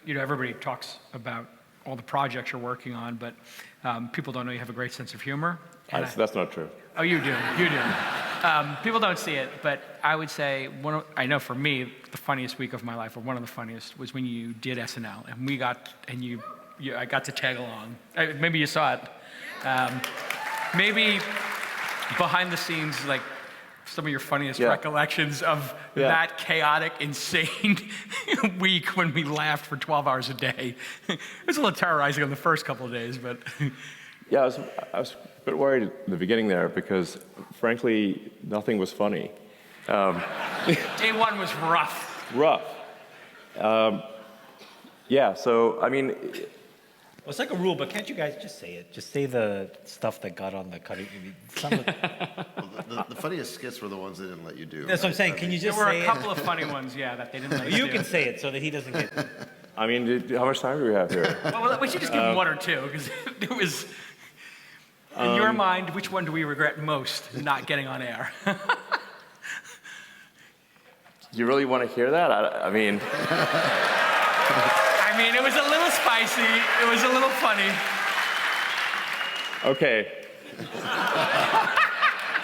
everybody talks about all the projects you're working on, but people don't know you have a great sense of humor. That's not true. Oh, you do. You do. People don't see it, but I would say I know for me, the funniest week of my life, or one of the funniest, was when you did SNL, and I got to tag along. Maybe you saw it. Maybe behind the scenes, like some of your funniest recollections of that chaotic, insane week when we laughed for 12 hours a day. It was a little terrorizing on the first couple of days, but. Yeah, I was a bit worried at the beginning there because, frankly, nothing was funny. Day one was rough. Yeah, so, I mean... Well, it's like a rule, but can't you guys just say it? Just say the stuff that got on the cutting. The funniest skits were the ones they didn't let you do. That's what I'm saying. Can you just say it? There were a couple of funny ones, that they didn't let you do. You can say it so that he doesn't get... I mean, how much time do we have here? Well, we should just give him one or two, because it was... In your mind, which one do we regret most not getting on air? You really want to hear that? I mean... it was a little spicy. It was a little funny. Okay.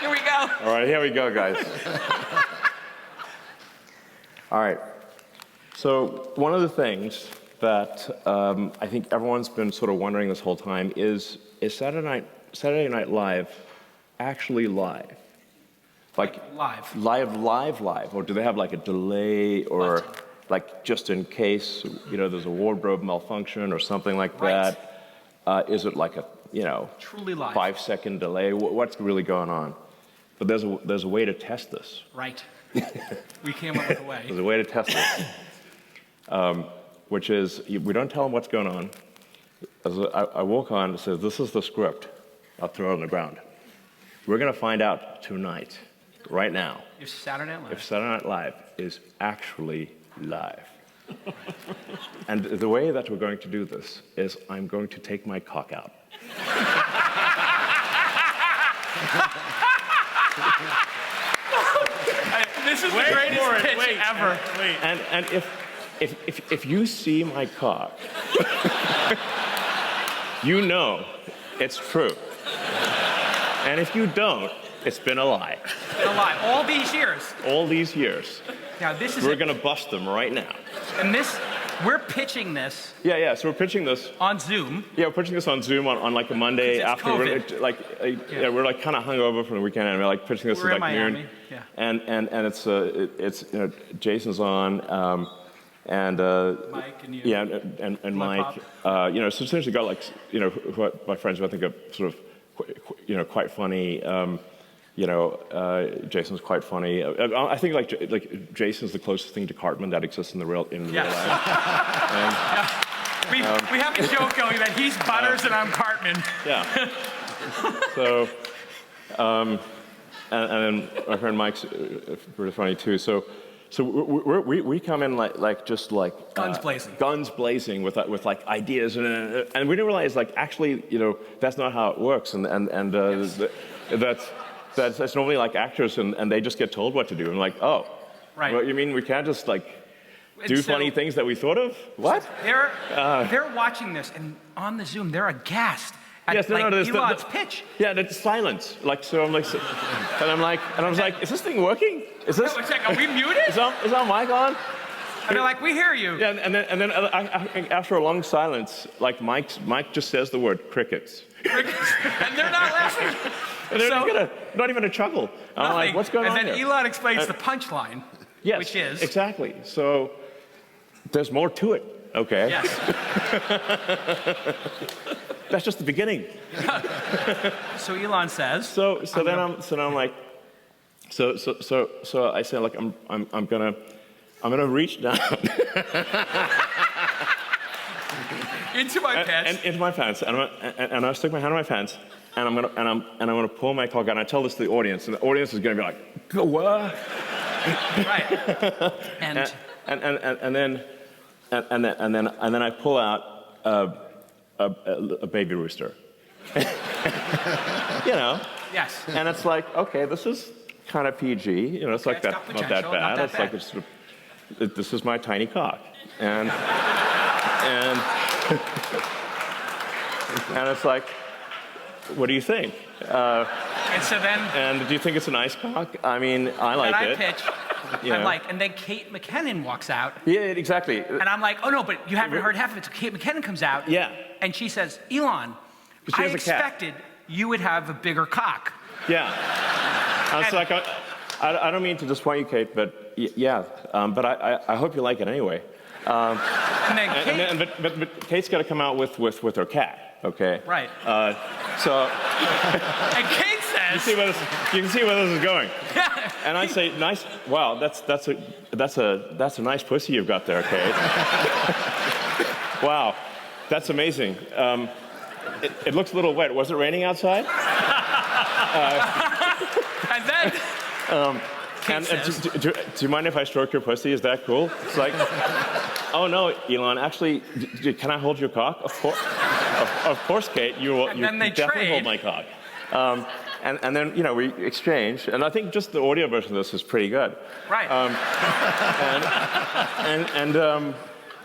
Here we go. All right, here we go, guys. All right. So one of the things that I think everyone's been sort of wondering this whole time is Saturday Night Live actually live? Like live, or do they have like a delay, or like just in case, there's a wardrobe malfunction or something like that? Is it like a, truly live 5-second delay? What's really going on? But there's a way to test this. Right. We came up with a way. There's a way to test this, which is we don't tell them what's going on. As I walk on, it says, "This is the script." I'll throw it on the ground. We're going to find out tonight, right now, if Saturday Night Live is actually live. And the way that we're going to do this is I'm going to take my cock out. This is the greatest pitch ever. And if you see my cock, you know it's true. And if you don't, it's been a lie. It's been a lie. All these years. All these years. Now this is We're going to bust them right now. And we're pitching this. Yeah. So we're pitching this on Zoom. Yeah, we're pitching this on Zoom on like a Monday after COVID. We're like kind of hungover from the weekend, and we're like pitching this at like noon. Yeah. And it's Jason's on. And Mike and you. Yeah, and Mike. So essentially got like who my friends who I think are sort of quite funny. Jason's quite funny. I think like Jason's the closest thing to Cartman that exists in real life. We have a joke going that he's Butters and I'm Cartman. Yeah. So, and then my friend Mike's pretty funny too. So we come in like guns blazing. Guns blazing with like ideas, and we didn't realize like actually that's not how it works, and that's normally like actors and they just get told what to do, and like, oh, right. Well, you mean we can't just like do funny things that we thought of? What? They're watching this, and on the Zoom they're aghast at Elon's pitch. Yeah, it's silence. Like so, I'm like, and I was like, is this thing working? Is this? It's like, are we muted? Is our mic on? And they're like, we hear you. Yeah, and then after a long silence, like Mike just says the word crickets. And they're not laughing. And they're not even a chuckle. I'm like, what's going on here? And then here? Elon explains the punchline, yes, which is... exactly. So there's more to it, okay? Yes. That's just the beginning. So Elon says... So then I'm like, so I say like I'm gonna reach down into my pants. Into my pants, and I stick my hand in my pants, and I'm gonna pull my cock out. And I tell this to the audience, and the audience is gonna be like, "Go what?" Right. And then I pull out a baby rooster. Yes. And it's like, okay, this is kind of PG. It's like not that bad. It's like this is my tiny cock, and. And it's like, what do you think? And so then, And do you think it's a nice cock? I mean, I like I it. pitch. Yeah. I'm like, and then Kate McKinnon walks out, Yeah, exactly. and I'm like, oh no, but you haven't heard half of it. So Kate McKinnon comes out, Yeah. and she says, Elon, But she I has a cat. expected you would have a bigger cock. Yeah. I was And- like, I don't mean to disappoint you, Kate, but yeah. But I hope you like it anyway. And then Kate, But Kate's got to come out with her cat, okay? right. So And Kate you says, can see where this is going. And I say, nice. Wow, that's a nice pussy you've got there, Kate. Wow, that's amazing. It looks a little wet. Was it raining outside? and then Kate And says, do you mind if I stroke your pussy? Is that cool? It's like, oh no, Elon. Actually, can I hold your cock? Of course, of course, Kate. You will. And You then they definitely hold trade. my cock. And then we exchange, and I think just the audio version of this is pretty good. right.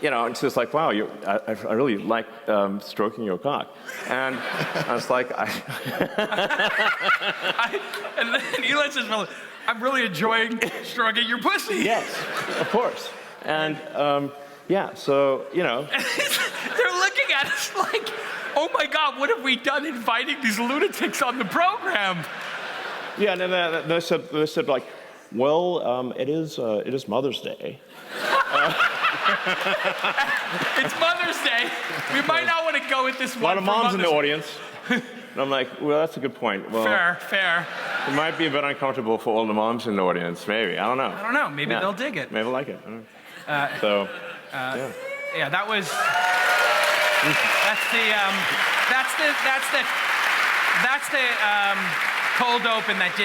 It's just like, wow, I really like stroking your cock, and I was like, And then Elon says, well, I'm really enjoying stroking your pussy. yes, of course, and yeah, so They're looking at us like, oh my God, what have we done inviting these lunatics on the program? yeah, and then they said like, well, it is Mother's Day. It's Mother's Day. We might not want to go with this A lot one. of for moms in the Mother's- audience. And I'm like, well, that's a good point. Well, Fair. it might be a bit uncomfortable for all the moms in the audience, maybe. I don't know. I don't know. Maybe they'll dig it. Maybe they'll like it. I don't know. So, yeah. Yeah, that was. That's the cold open that did.